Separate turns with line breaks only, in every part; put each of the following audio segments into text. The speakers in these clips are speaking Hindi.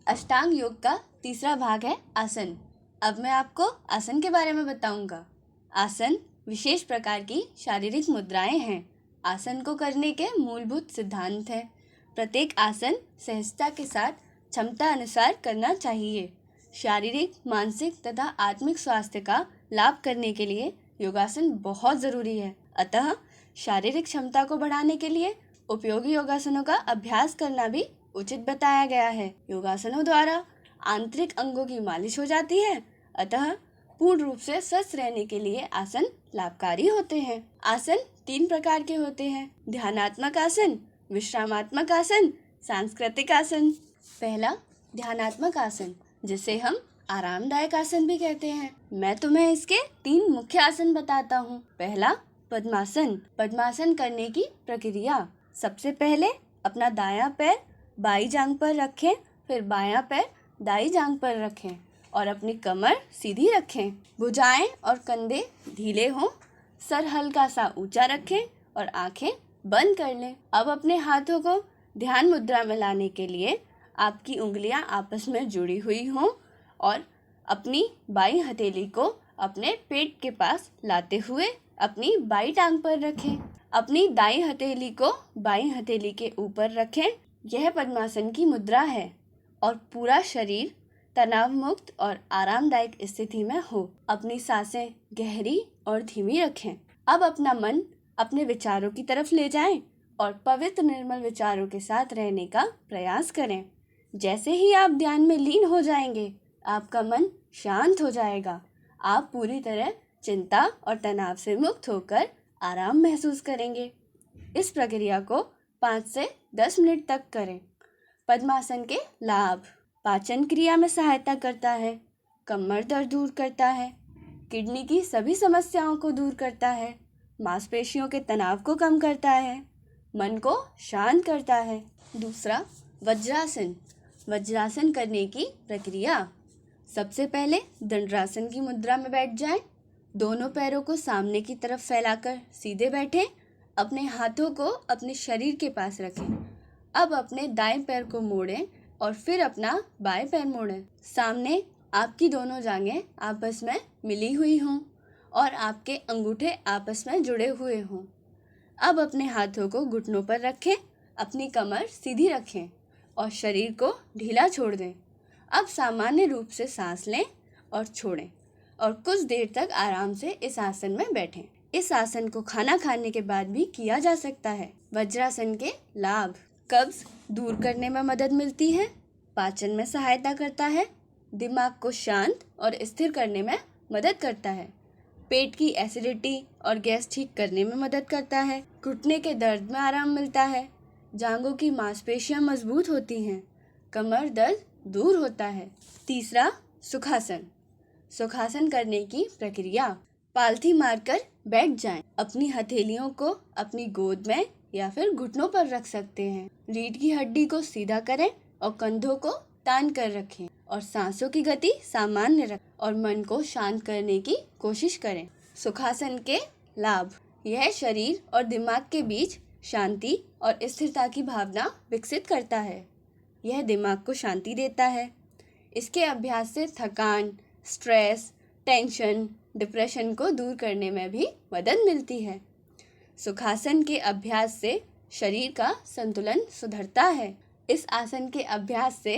अष्टांग योग का तीसरा भाग है आसन। अब मैं आपको आसन के बारे में बताऊंगा। आसन विशेष प्रकार की शारीरिक मुद्राएं हैं। आसन को करने के मूलभूत सिद्धांत हैं। प्रत्येक आसन सहजता के साथ क्षमता अनुसार करना चाहिए। शारीरिक, मानसिक तथा आत्मिक स्वास्थ्य का लाभ करने के लिए योगासन बहुत ज़रूरी है। अतः शारीरिक क्षमता को बढ़ाने के लिए उपयोगी योगासनों का अभ्यास करना भी उचित बताया गया है। योगासनों द्वारा आंतरिक अंगों की मालिश हो जाती है, अतः पूर्ण रूप से स्वस्थ रहने के लिए आसन लाभकारी होते हैं। आसन 3 प्रकार के होते हैं: ध्यानात्मक आसन, विश्रामात्मक आसन, सांस्कृतिक आसन। पहला ध्यानात्मक आसन, जिसे हम आरामदायक आसन भी कहते हैं। मैं तुम्हें इसके 3 मुख्य आसन बताता हूँ। पहला पद्मासन। पद्मासन करने की प्रक्रिया: सबसे पहले अपना दायां पैर बाईं जांघ पर रखें, फिर बायां पैर दाईं जांघ पर रखें और अपनी कमर सीधी रखें। भुजाएं और कंधे ढीले हों, सर हल्का सा ऊंचा रखें और आंखें बंद कर लें। अब अपने हाथों को ध्यान मुद्रा में लाने के लिए आपकी उंगलियां आपस में जुड़ी हुई हों और अपनी बाईं हथेली को अपने पेट के पास लाते हुए अपनी बाईं टांग पर रखें। अपनी दाईं हथेली को बाईं हथेली के ऊपर रखें। यह पद्मासन की मुद्रा है और पूरा शरीर तनाव मुक्त और आरामदायक स्थिति में हो। अपनी सांसें गहरी और धीमी रखें। अब अपना मन अपने विचारों की तरफ ले जाएं और पवित्र निर्मल विचारों के साथ रहने का प्रयास करें। जैसे ही आप ध्यान में लीन हो जाएंगे, आपका मन शांत हो जाएगा। आप पूरी तरह चिंता और तनाव से मुक्त होकर आराम महसूस करेंगे। इस प्रक्रिया को 5 से 10 मिनट तक करें। पद्मासन के लाभ: पाचन क्रिया में सहायता करता है, कमर दर्द दूर करता है, किडनी की सभी समस्याओं को दूर करता है, मांसपेशियों के तनाव को कम करता है, मन को शांत करता है। दूसरा वज्रासन। वज्रासन करने की प्रक्रिया: सबसे पहले दंडरासन की मुद्रा में बैठ जाएं। दोनों पैरों को सामने की तरफ फैलाकर सीधे बैठें। अपने हाथों को अपने शरीर के पास रखें। अब अपने दाएं पैर को मोड़ें और फिर अपना बाएं पैर मोड़ें। सामने आपकी दोनों जांघें आपस में मिली हुई हों और आपके अंगूठे आपस में जुड़े हुए हों। अब अपने हाथों को घुटनों पर रखें, अपनी कमर सीधी रखें और शरीर को ढीला छोड़ दें। अब सामान्य रूप से सांस लें और छोड़ें और कुछ देर तक आराम से इस आसन में बैठें। इस आसन को खाना खाने के बाद भी किया जा सकता है। वज्रासन के लाभ: कब्ज दूर करने में मदद मिलती है, पाचन में सहायता करता है, दिमाग को शांत और स्थिर करने में मदद करता है, पेट की एसिडिटी और गैस ठीक करने में मदद करता है, घुटने के दर्द में आराम मिलता है, जांघों की मांसपेशियां मजबूत होती हैं, कमर दर्द दूर होता है। तीसरा सुखासन। सुखासन करने की प्रक्रिया: पालथी मारकर बैठ जाएं। अपनी हथेलियों को अपनी गोद में या फिर घुटनों पर रख सकते हैं। रीढ़ की हड्डी को सीधा करें और कंधों को तान कर रखें और सांसों की गति सामान्य रखें और मन को शांत करने की कोशिश करें। सुखासन के लाभ: यह शरीर और दिमाग के बीच शांति और स्थिरता की भावना विकसित करता है। यह दिमाग को शांति देता है। इसके अभ्यास से थकान, स्ट्रेस, टेंशन, डिप्रेशन को दूर करने में भी मदद मिलती है। सुखासन के अभ्यास से शरीर का संतुलन सुधरता है। इस आसन के अभ्यास से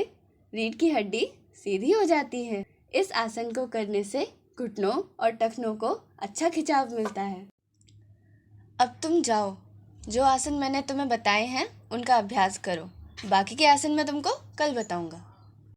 रीढ़ की हड्डी सीधी हो जाती है। इस आसन को करने से घुटनों और टखनों को अच्छा खिंचाव मिलता है। अब तुम जाओ, जो आसन मैंने तुम्हें बताए हैं उनका अभ्यास करो। बाकी के आसन मैं तुमको कल बताऊंगा।